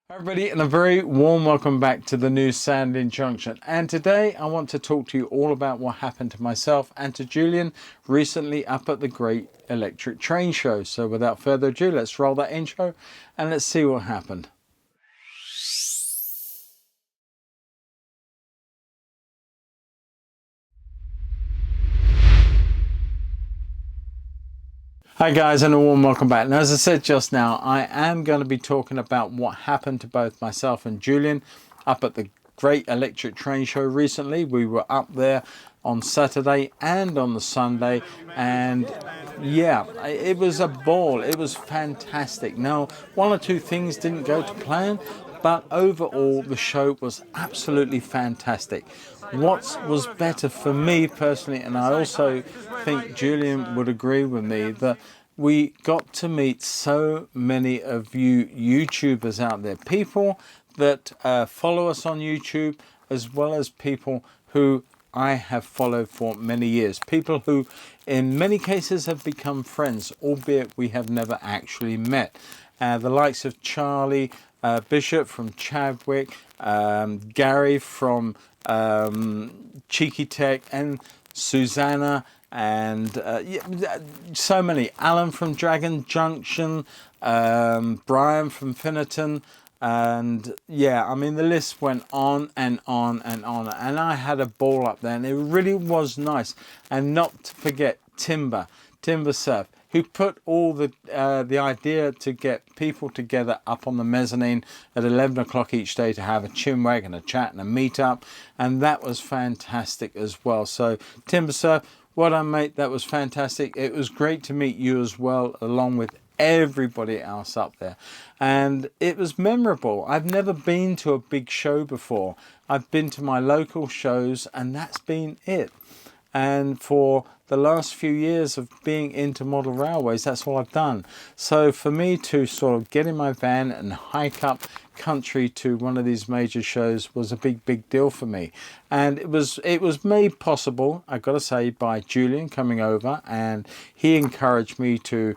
Hi everybody, and a very warm welcome back to the new Sandling Junction. And today I want to talk to you all about what happened to myself and to Julian recently up at the Great Electric Train Show. So without further ado, let's roll that intro and let's see what happened. Hi guys, and a warm welcome back. Now, as I said just now, I am going to be talking about what happened to both myself and Julian up at the Great Electric Train Show recently. We were up there on Saturday and on the Sunday, and yeah, it was a ball. It was fantastic. Now, one or two things didn't go to plan, but overall the show was absolutely fantastic. What was better for me personally, and I also think Julian would agree with me, that we got to meet so many of you YouTubers out there, people that follow us on YouTube, as well as people who I have followed for many years, people who in many cases have become friends, albeit we have never actually met. The likes of Charlie Bishop from Chadwick, Gary from Cheeky Tech, and Susanna, and so many. Alan from Dragon Junction, Brian from Finnerton, and yeah, I mean the list went on and on and on, and I had a ball up there, and it really was nice. And not to forget Timber Surf, who put all the idea to get people together up on the mezzanine at 11 o'clock each day to have a chinwag and a chat and a meet up, and that was fantastic as well. So Timber Surf, well done mate, that was fantastic. It was great to meet you as well, along with everybody else up there, and it was memorable. I've never been to a big show before. I've been to my local shows, and that's been it. And for the last few years of being into model railways, that's all I've done. So for me to sort of get in my van and hike up country to one of these major shows was a big deal for me. And it was made possible, I gotta say, by Julian coming over, and he encouraged me to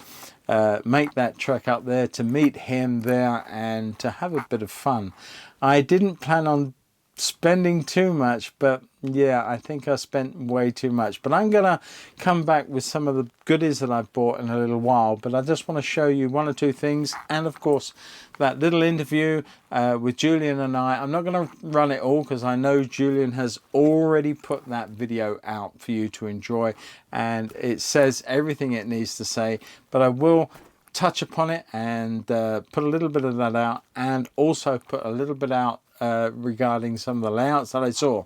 make that trek up there, to meet him there and to have a bit of fun. I didn't plan on spending too much, but yeah, I think I spent way too much. But I'm gonna come back with some of the goodies that I've bought in a little while, but I just want to show you one or two things, and of course that little interview with Julian and I. I'm not going to run it all because I know Julian has already put that video out for you to enjoy, and it says everything it needs to say, but I will touch upon it and put a little bit of that out, and also put a little bit out regarding some of the layouts that I saw.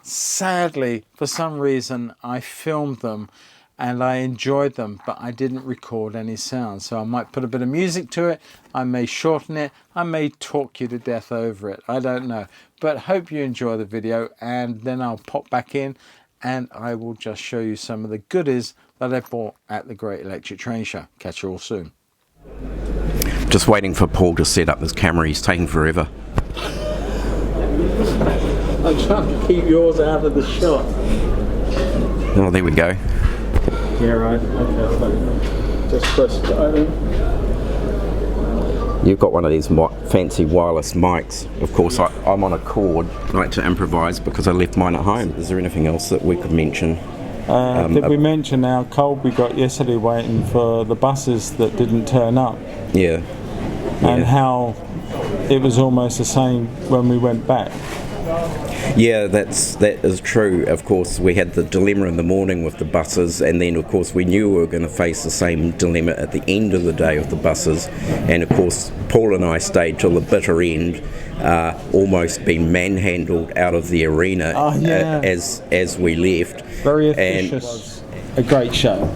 Sadly, for some reason, I filmed them and I enjoyed them, but I didn't record any sound. So I might put a bit of music to it, I may shorten it, I may talk you to death over it, I don't know. But hope you enjoy the video, and then I'll pop back in and I will just show you some of the goodies that I bought at the Great Electric Train Show. Catch you all soon. Just waiting for Paul to set up his camera, he's taking forever. I'm trying to keep yours out of the shot. Oh, there we go. Yeah, right. Okay, fine. Just press it open. You've got one of these fancy wireless mics. Of course, I'm on a cord. I like to improvise because I left mine at home. Is there anything else that we could mention? Did we mention how cold we got yesterday waiting for the buses that didn't turn up? Yeah. And how it was almost the same when we went back. Yeah, that is true. Of course, we had the dilemma in the morning with the buses, and then of course we knew we were going to face the same dilemma at the end of the day with the buses. And of course, Paul and I stayed till the bitter end, almost being manhandled out of the arena as we left. Very officious. And a great show.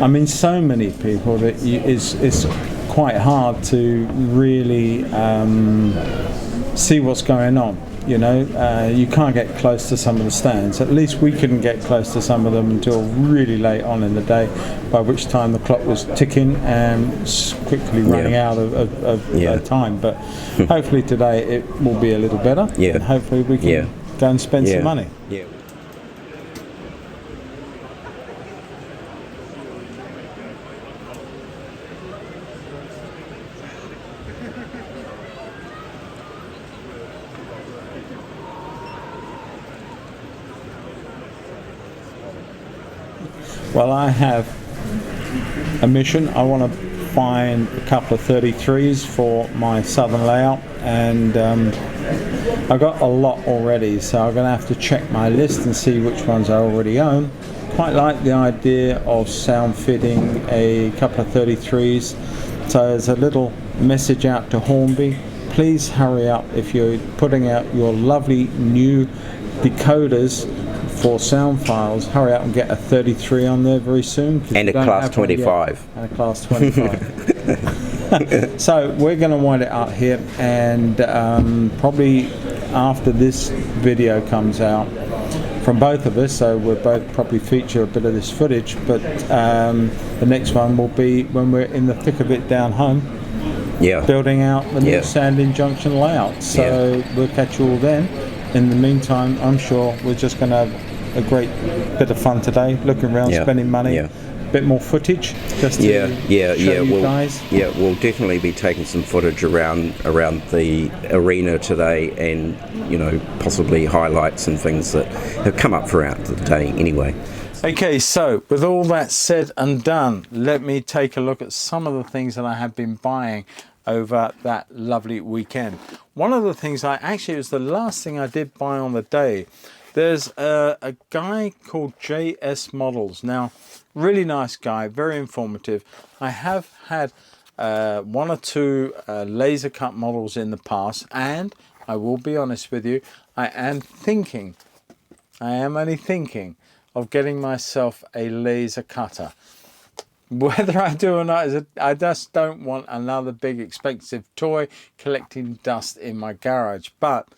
I mean, so many people that it's quite hard to really see what's going on. You know, you can't get close to some of the stands. At least we couldn't get close to some of them until really late on in the day, by which time the clock was ticking and quickly running out of time. But hopefully today it will be a little better, and hopefully we can go and spend some money. Yeah. Well, I have a mission. I want to find a couple of 33s for my southern layout, and I got a lot already, so I'm going to have to check my list and see which ones I already own. Quite like the idea of sound fitting a couple of 33s. So there's a little message out to Hornby. Please hurry up if you're putting out your lovely new decoders for sound files. Hurry up and get a 33 on there very soon. And a class 25. And a class 25. So we're going to wind it up here, and probably after this video comes out from both of us, so we'll both probably feature a bit of this footage, but the next one will be when we're in the thick of it down home, building out the new Sandling Junction layout. So we'll catch you all then. In the meantime, I'm sure we're just going to have a great bit of fun today, looking around, spending money, bit more footage just to show you guys. Yeah, we'll definitely be taking some footage around the arena today, and possibly highlights and things that have come up throughout the day anyway. Okay, so with all that said and done, let me take a look at some of the things that I have been buying over that lovely weekend. One of the things it was the last thing I did buy on the day. There's a guy called JS Models. Now, really nice guy, very informative. I have had one or two laser cut models in the past, and I will be honest with you, I am only thinking of getting myself a laser cutter. Whether I do or not, I just don't want another big expensive toy collecting dust in my garage. But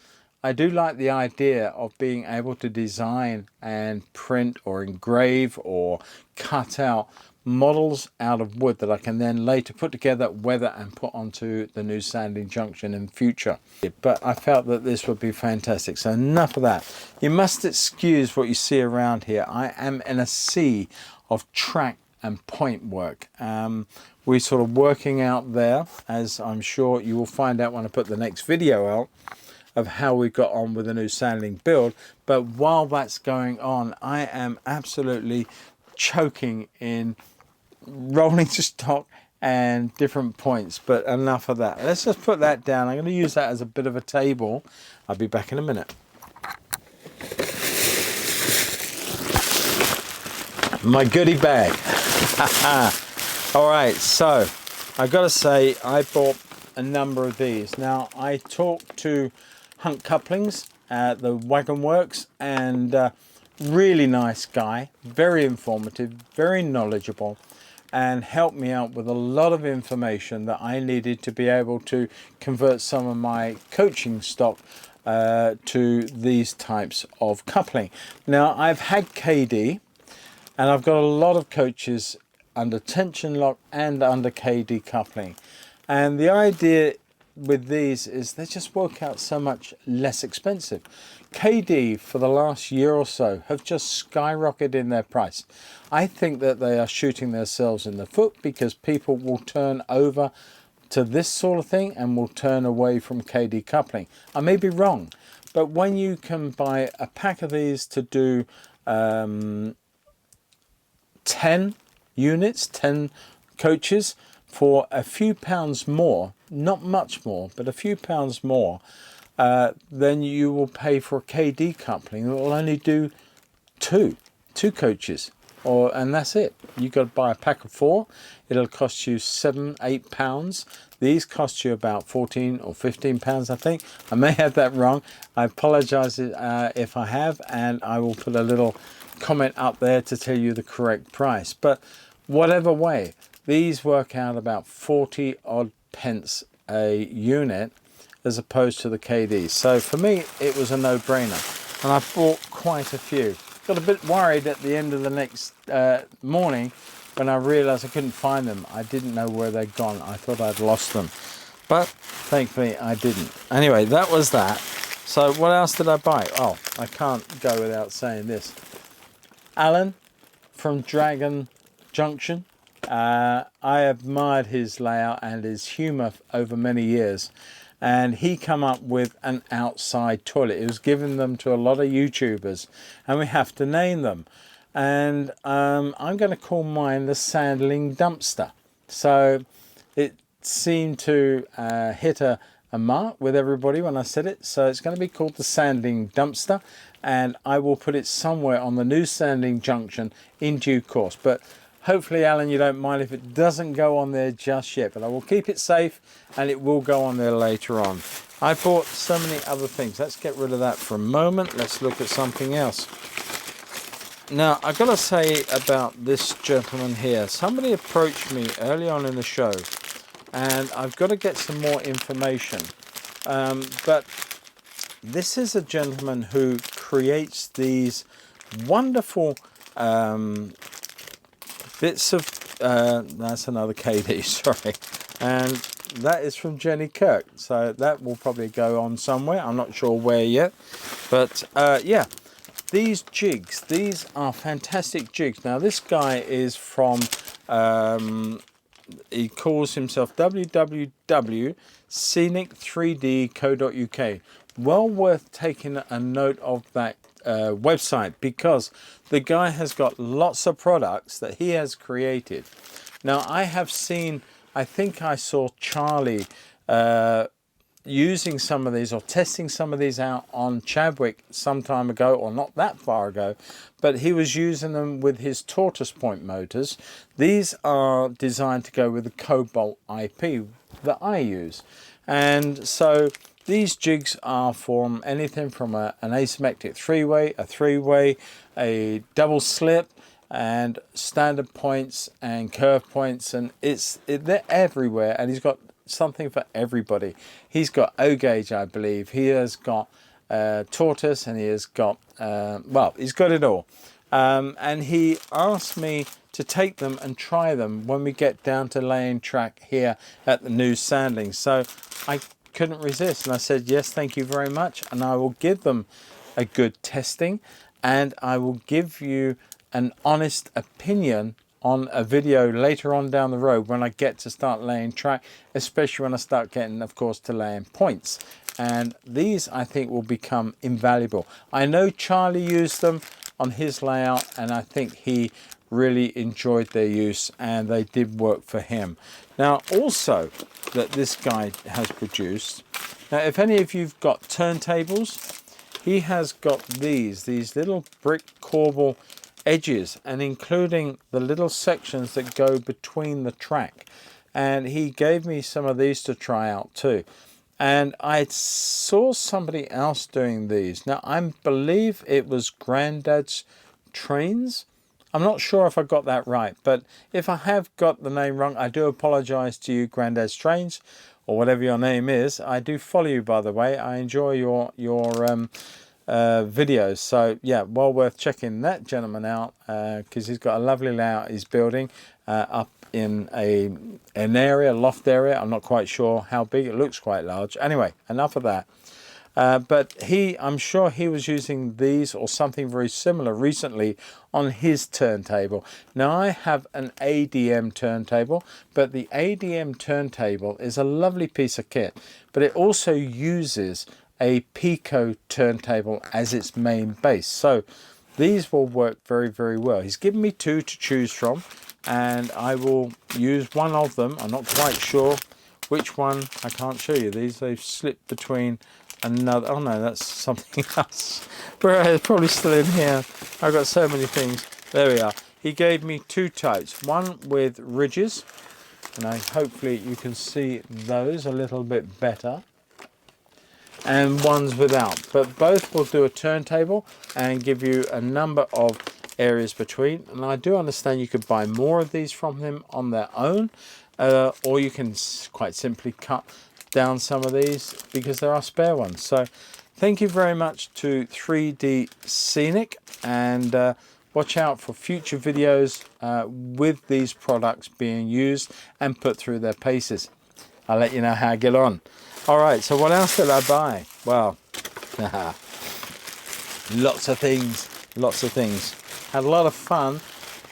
I do like the idea of being able to design and print or engrave or cut out models out of wood that I can then later put together, weather, and put onto the new Sandling Junction in future. But I felt that this would be fantastic. So enough of that. You must excuse what you see around here. I am in a sea of track and point work. We're sort of working out there, as I'm sure you will find out when I put the next video out, of how we got on with the new Sandling build. But while that's going on, I am absolutely choking in rolling stock and different points. But enough of that. Let's just put that down. I'm going to use that as a bit of a table. I'll be back in a minute. My goodie bag. All right, so I've got to say I bought a number of these. Now, I talked to Hunt Couplings at the Wagon Works, and really nice guy, very informative, very knowledgeable, and helped me out with a lot of information that I needed to be able to convert some of my coaching stock to these types of coupling. Now, I've had KD, and I've got a lot of coaches under tension lock and under KD coupling. And the idea with these is they just work out so much less expensive. KD for the last year or so have just skyrocketed in their price. I think that they are shooting themselves in the foot because people will turn over to this sort of thing and will turn away from KD coupling. I may be wrong, but when you can buy a pack of these to do 10 units, 10 coaches, for a few pounds more, not much more, but a few pounds more, then you will pay for a KD coupling that will only do two coaches, and that's it. You've got to buy a pack of 4. It'll cost you £7-8. These cost you about 14 or 15 pounds, I think. I may have that wrong. I apologize if I have, and I will put a little comment up there to tell you the correct price. But whatever way, these work out about 40 odd pence a unit as opposed to the KD. So for me, it was a no-brainer, and I bought quite a few. Got a bit worried at the end of the next morning when I realized I couldn't find them. I didn't know where they'd gone. I thought I'd lost them, but thankfully I didn't. Anyway, that was that. So what else did I buy? Oh, I can't go without saying this. Alan from Dragon Junction. I admired his layout and his humour over many years, and he come up with an outside toilet. It was given them to a lot of YouTubers, and we have to name them. and I'm going to call mine the Sandling Dumpster. So it seemed to hit a mark with everybody when I said it, so it's going to be called the Sandling Dumpster, and I will put it somewhere on the new Sandling Junction in due course. But hopefully, Alan, you don't mind if it doesn't go on there just yet, but I will keep it safe and it will go on there later on. I bought so many other things. Let's get rid of that for a moment. Let's look at something else. Now, I've got to say about this gentleman here. Somebody approached me early on in the show, and I've got to get some more information. But this is a gentleman who creates these wonderful bits of... that's another KD, sorry. And that is from Jenny Kirk. So that will probably go on somewhere. I'm not sure where yet. But yeah. These jigs, these are fantastic jigs. Now this guy is from, he calls himself www.scenic3d.co.uk. Well worth taking a note of that website, because the guy has got lots of products that he has created. Now I have seen, I think I saw Charlie using some of these or testing some of these out on Chadwick some time ago, or not that far ago, but he was using them with his tortoise point motors. These are designed to go with the Cobalt IP that I use, and so these jigs are from anything from an asymmetric three-way, a three-way, a double slip, and standard points and curve points, and they're everywhere, and he's got something for everybody. He's got O gauge, I believe. He has got tortoise, and he has got well, he's got it all. And he asked me to take them and try them when we get down to laying track here at the new Sandling. So I couldn't resist, and I said yes, thank you very much, and I will give them a good testing, and I will give you an honest opinion on a video later on down the road when I get to start laying track, especially when I start getting, of course, to laying points. And these, I think, will become invaluable. I know Charlie used them on his layout, and I think he really enjoyed their use, and they did work for him. Now, also, that this guy has produced, now if any of you've got turntables, he has got these little brick corbel edges, and including the little sections that go between the track, and he gave me some of these to try out too. And I saw somebody else doing these. Now I believe it was Grandad's Trains. I'm not sure if I got that right, but if I have got the name wrong, I do apologize to you, Grandad's Trains, or whatever your name is. I do follow you, by the way. I enjoy your videos, so yeah, well worth checking that gentleman out, because he's got a lovely layout he's building up in an area, loft area. I'm not quite sure how big. It looks quite large. Anyway, enough of that. But I'm sure he was using these or something very similar recently on his turntable. Now I have an ADM turntable, but the ADM turntable is a lovely piece of kit, but it also uses a Pico turntable as its main base. So these will work very, very well. He's given me two to choose from, and I will use one of them. I'm not quite sure which one. I can't show you these. They've slipped between another. Oh no, that's something else. But it's probably still in here. I've got so many things. There we are. He gave me two types. One with ridges, and hopefully you can see those a little bit better, and ones without, but both will do a turntable and give you a number of areas between. And I do understand you could buy more of these from him on their own, or you can quite simply cut down some of these because there are spare ones. So thank you very much to 3D Scenic, and watch out for future videos with these products being used and put through their paces. I'll let you know how I get on. All right, so what else did I buy? Well, lots of things. Had a lot of fun,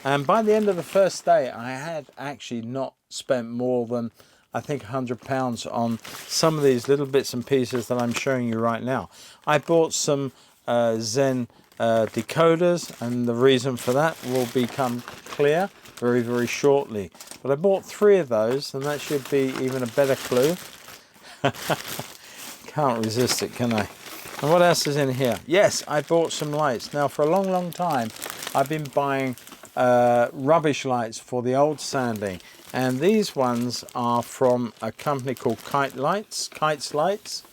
and by the end of the first day, I had actually not spent more than, I think, £100 on some of these little bits and pieces that I'm showing you right now. I bought some Zen decoders, and the reason for that will become clear very, very shortly. But I bought 3 of those, and that should be even a better clue. Can't resist it, can I? And what else is in here? Yes, I bought some lights. Now, for a long, long time, I've been buying rubbish lights for the old Sandling, and these ones are from a company called Kites Lights.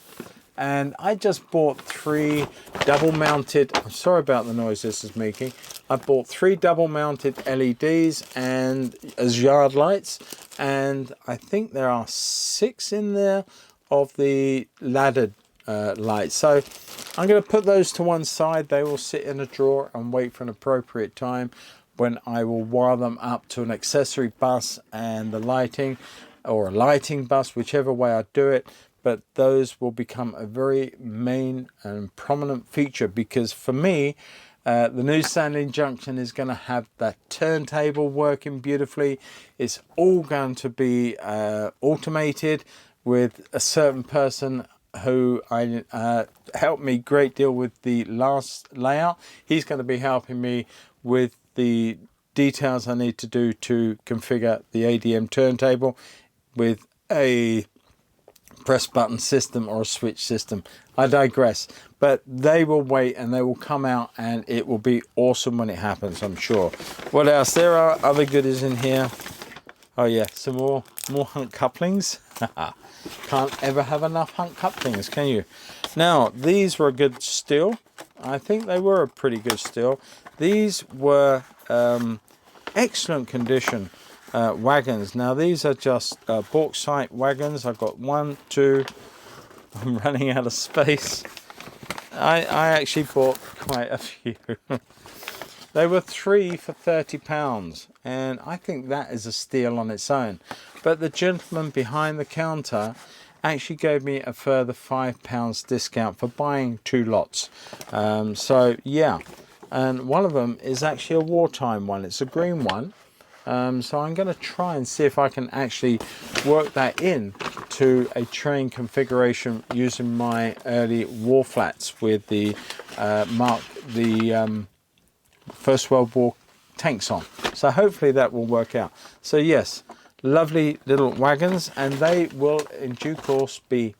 And I just bought 3 double mounted, I'm sorry about the noise this is making. I bought 3 double mounted LEDs and as yard lights, and I think there are 6 in there of the laddered lights. So I'm going to put those to one side. They will sit in a drawer and wait for an appropriate time when I will wire them up to an accessory bus and the lighting, or a lighting bus, whichever way I do it. But those will become a very main and prominent feature, because for me, the new Sandling Junction is going to have that turntable working beautifully. It's all going to be automated with a certain person who helped me a great deal with the last layout. He's going to be helping me with the details I need to do to configure the ADM turntable with a press button system or a switch system. I digress, but they will wait and they will come out, and it will be awesome when it happens, I'm sure. What else? There are other goodies in here. Oh yeah, some more hunt couplings. Can't ever have enough hunt couplings, can you? Now, these were a good steal. I think they were a pretty good steal. These were excellent condition wagons. Now, these are just bauxite wagons. I've got 1, 2. I'm running out of space. I actually bought quite a few. They were 3 for £30, and I think that is a steal on its own. But the gentleman behind the counter actually gave me a further £5 discount for buying 2 lots. So yeah, and one of them is actually a wartime one. It's a green one. So I'm going to try and see if I can actually work that in to a train configuration using my early war flats with the First World War tanks on. So hopefully that will work out. So yes, lovely little wagons, and they will in due course be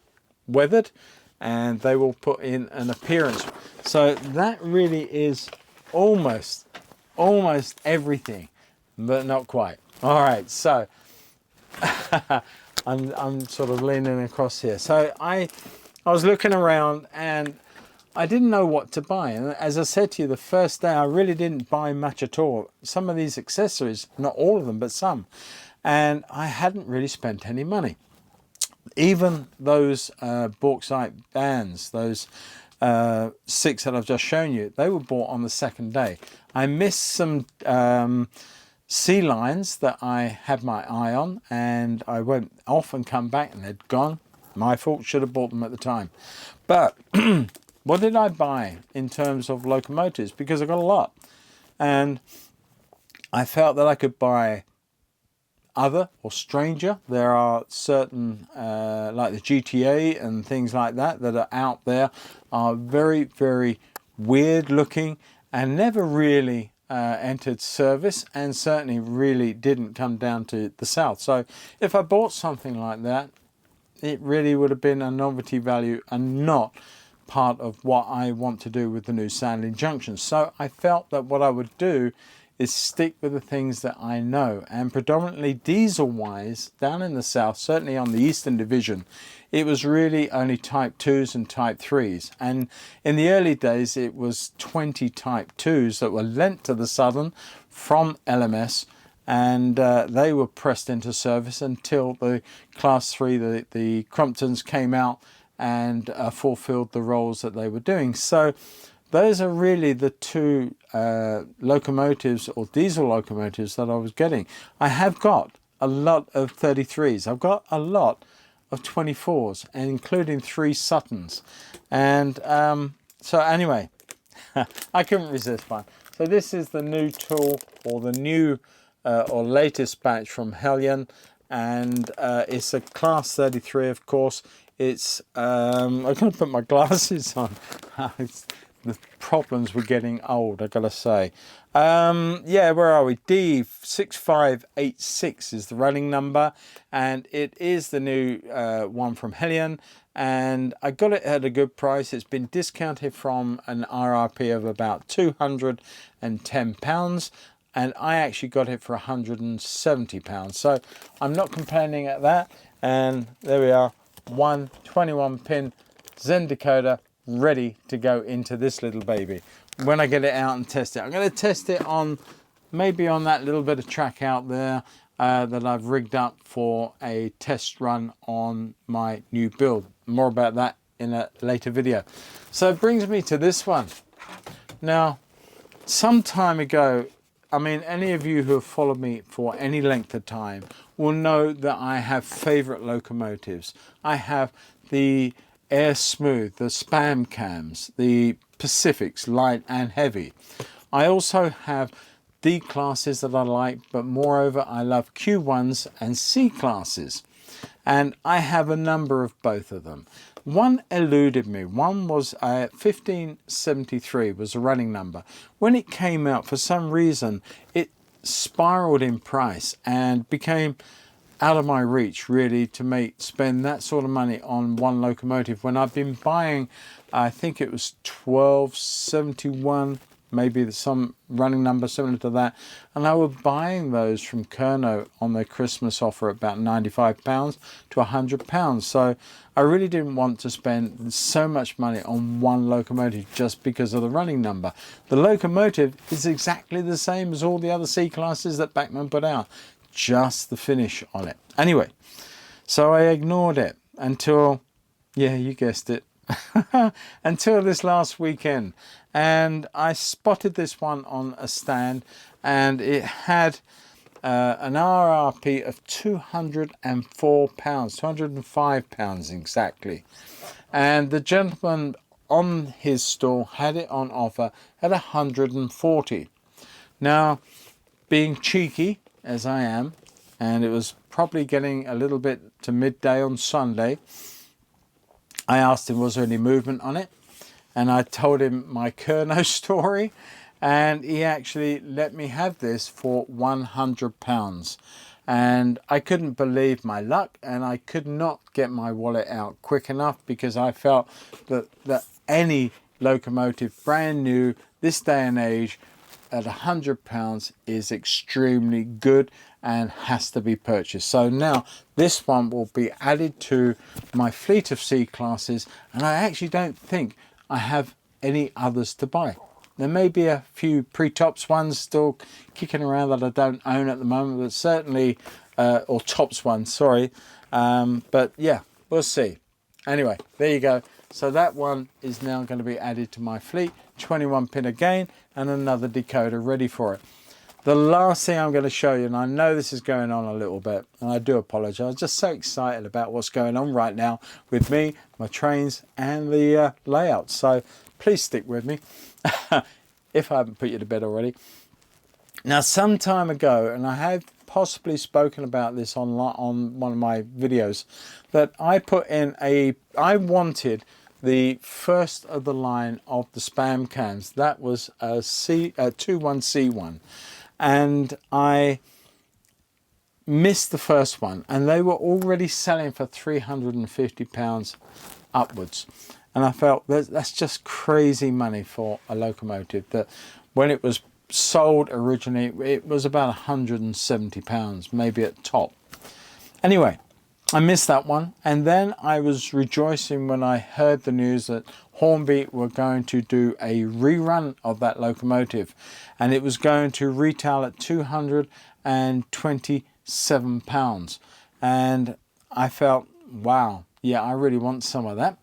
weathered, and they will put in an appearance. So that really is almost everything, but not quite. All right, so I'm sort of leaning across here. So I was looking around and I didn't know what to buy. And as I said to you, the first day I really didn't buy much at all. Some of these accessories, not all of them, but some. And I hadn't really spent any money. Even those bauxite bands, those 6 that I've just shown you, they were bought on the second day. I missed some sea lines that I had my eye on, and I went off and come back and they'd gone. My fault, should have bought them at the time. But what did I buy in terms of locomotives? Because I got a lot. And I felt that I could buy other or stranger. There are certain, like the GTA and things like that are out there, are very, very weird looking and never really entered service, and certainly really didn't come down to the south. So if I bought something like that, it really would have been a novelty value and not part of what I want to do with the new Sandling Junction. So I felt that what I would do is stick with the things that I know, and predominantly diesel wise down in the south, certainly on the Eastern Division, it was really only type 2s and type 3s, and in the early days it was 20 type 2s that were lent to the Southern from LMS, and they were pressed into service until the class 3, the Cromptons came out and fulfilled the roles that they were doing. So those are really the 2 locomotives or diesel locomotives that I was getting. I have got a lot of 33s. I've got a lot of 24s, and including 3 Suttons. And so anyway, I couldn't resist one. So this is the new tool, or the new or latest batch from Hellion, and it's a class 33, of course. It's I'm going to put my glasses on. the problems with getting old, I gotta say. Yeah, where are we? D6586 is the running number, and it is the new one from Helion, and I got it at a good price. It's been discounted from an RRP of about £210, and I actually got it for £170, so I'm not complaining at that. And there we are, one 21 pin Zen decoder ready to go into this little baby. When I get it out and test it, I'm going to test it on maybe on that little bit of track out there that I've rigged up for a test run on my new build. More about that in a later video. So it brings me to this one. Now, some time ago, I mean, any of you who have followed me for any length of time will know that I have favorite locomotives. I have the Air Smooth, the Spam Cams, the Pacifics, light and heavy. I also have D classes that I like, but moreover, I love Q1s and C classes. And I have a number of both of them. One eluded me. One was 1573 was a running number. When it came out, for some reason, it spiraled in price and became out of my reach, really, to spend that sort of money on one locomotive when I've been buying, I think it was 1271, maybe some running number similar to that, and I was buying those from Kerno on their Christmas offer at about £95 to £100. So I really didn't want to spend so much money on one locomotive just because of the running number. The locomotive is exactly the same as all the other C classes that Bachmann put out, just the finish on it. Anyway, so I ignored it until, yeah, you guessed it, until this last weekend. And I spotted this one on a stand, and it had an RRP of £204, £205 exactly. And the gentleman on his stall had it on offer at £140. Now, being cheeky as I am, and it was probably getting a little bit to midday on Sunday, I asked him, was there any movement on it? And I told him my Kerno story, and he actually let me have this for £100. And I couldn't believe my luck, and I could not get my wallet out quick enough, because I felt that any locomotive brand new this day and age at £100 is extremely good and has to be purchased. So now this one will be added to my fleet of C classes, and I actually don't think I have any others to buy. There may be a few pre-tops ones still kicking around that I don't own at the moment, but certainly, or tops ones, sorry. But yeah, we'll see. Anyway, there you go. So that one is now going to be added to my fleet. 21 pin again, and another decoder ready for it. The last thing I'm going to show you, and I know this is going on a little bit, and I do apologise, I'm just so excited about what's going on right now with me, my trains, and the layout. So please stick with me, if I haven't put you to bed already. Now, some time ago, and I have possibly spoken about this on one of my videos, that I put in I wanted the first of the line of the Spam cans. That was a 21C1. And I missed the first one, and they were already selling for £350 upwards. And I felt that's just crazy money for a locomotive, that when it was sold originally, it was about £170, maybe at top. Anyway, I missed that one, and then I was rejoicing when I heard the news that Hornby were going to do a rerun of that locomotive, and it was going to retail at £227. And I felt, wow, yeah, I really want some of that.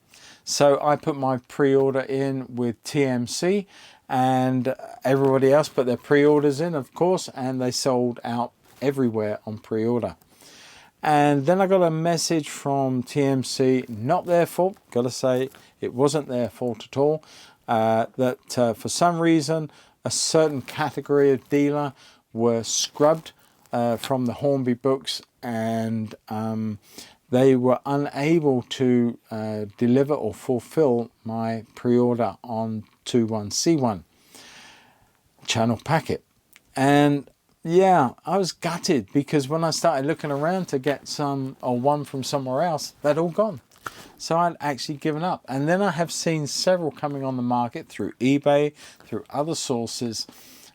So I put my pre-order in with TMC, and everybody else put their pre-orders in, of course, and they sold out everywhere on pre-order. And then I got a message from TMC, not their fault, gotta say, it wasn't their fault at all, that for some reason a certain category of dealer were scrubbed from the Hornby books, and they were unable to deliver or fulfill my pre-order on 21C1 channel packet. And yeah, I was gutted, because when I started looking around to get some or one from somewhere else, they'd all gone. So I'd actually given up. And then I have seen several coming on the market through eBay, through other sources,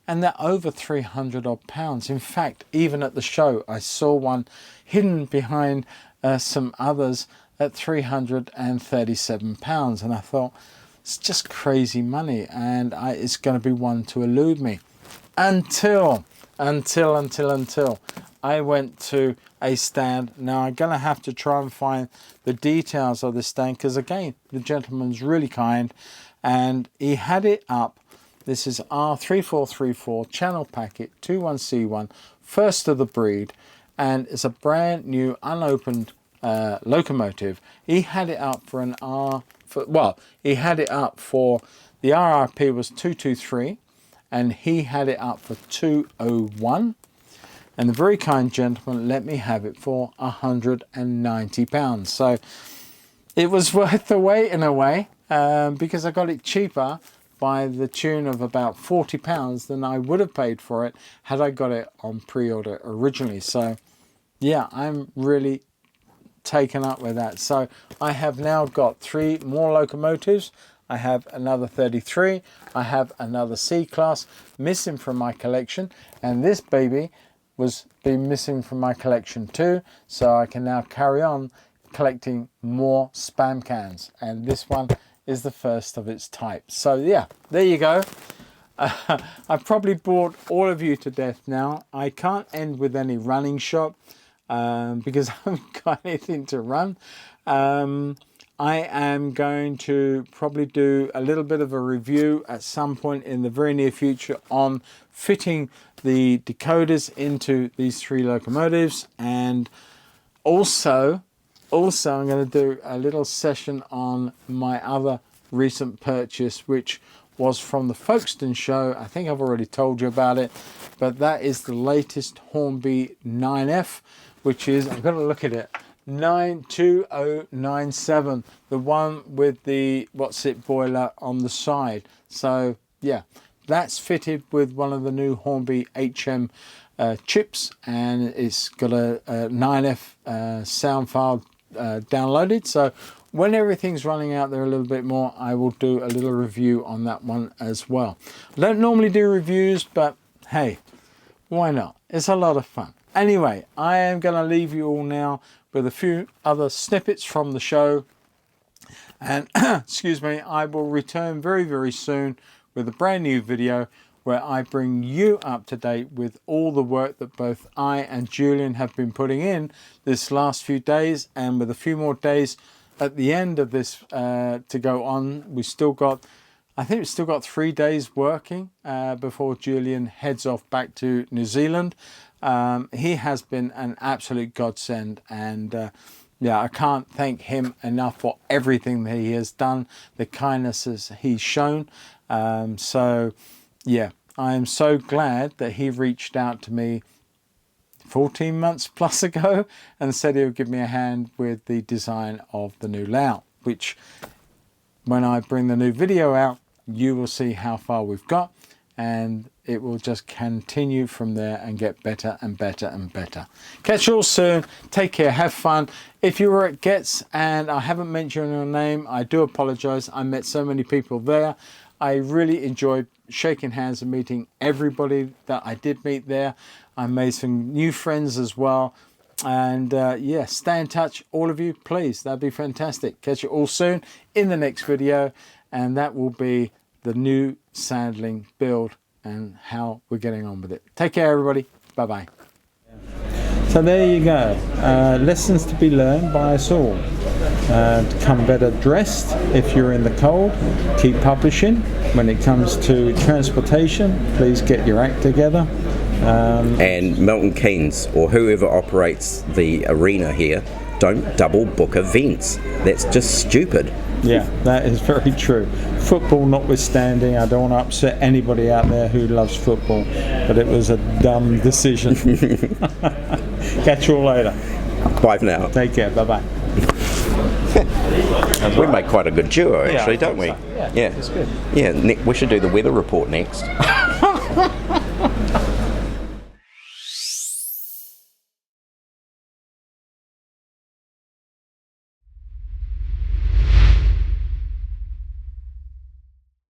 and they're over 300 odd pounds. In fact, even at the show, I saw one hidden behind some others at 337 pounds. And I thought, it's just crazy money, and it's going to be one to elude me. Until I went to a stand. Now I'm going to have to try and find the details of this stand, because again, the gentleman's really kind, and he had it up. This is R3434 channel packet 21C1, first of the breed, and it's a brand new unopened locomotive. He had it up for an he had it up for, the RRP was 223, and he had it up for 201. And the very kind gentleman let me have it for £190. So it was worth the wait in a way, because I got it cheaper by the tune of about £40 than I would have paid for it had I got it on pre-order originally. So yeah, I'm really taken up with that. So I have now got 3 more locomotives. I have another 33. I have another C-Class missing from my collection, and this baby was been missing from my collection too, so I can now carry on collecting more spam cans, and this one is the first of its type. So yeah, there you go. I've probably bored all of you to death now. I can't end with any running shot because I haven't got anything to run. I am going to probably do a little bit of a review at some point in the very near future on fitting the decoders into these 3 locomotives, and also I'm going to do a little session on my other recent purchase, which was from the Folkestone show. I think I've already told you about it, but that is the latest Hornby 9F, which is, I've got to look at it, 92097, the one with the boiler on the side. So yeah, that's fitted with one of the new Hornby HM chips, and it's got a 9F sound file downloaded. So when everything's running out there a little bit more, I will do a little review on that one as well. I don't normally do reviews, but hey, why not? It's a lot of fun. Anyway, I am going to leave you all now with a few other snippets from the show, and excuse me, I will return very, very soon with a brand new video where I bring you up to date with all the work that both I and Julian have been putting in this last few days, and with a few more days at the end of this to go on. We still got, I think we've still got 3 days working before Julian heads off back to New Zealand. He has been an absolute godsend, and yeah, I can't thank him enough for everything that he has done, the kindnesses he's shown. So yeah, I am so glad that he reached out to me 14 months plus ago and said he would give me a hand with the design of the new layout, which when I bring the new video out, you will see how far we've got, and it will just continue from there and get better and better and better. Catch you all soon. Take care. Have fun. If you were at Getz and I haven't mentioned your name, I do apologize. I met so many people there. I really enjoyed shaking hands and meeting everybody that I did meet there. I made some new friends as well. And yeah, stay in touch, all of you, please. That'd be fantastic. Catch you all soon in the next video, and that will be the new Sandling build and how we're getting on with it. Take care, everybody. Bye-bye. So there you go. Lessons to be learned by us all. To come better dressed if you're in the cold. Keep publishing. When it comes to transportation, please get your act together. And Milton Keynes, or whoever operates the arena here, don't double book events. That's just stupid. Yeah, that is very true. Football notwithstanding, I don't want to upset anybody out there who loves football, but it was a dumb decision. Catch you all later. Bye for now. Take care. Bye bye. We make quite a good duo, actually, I don't think we? so. Yeah, it's good. Yeah, we should do the weather report next.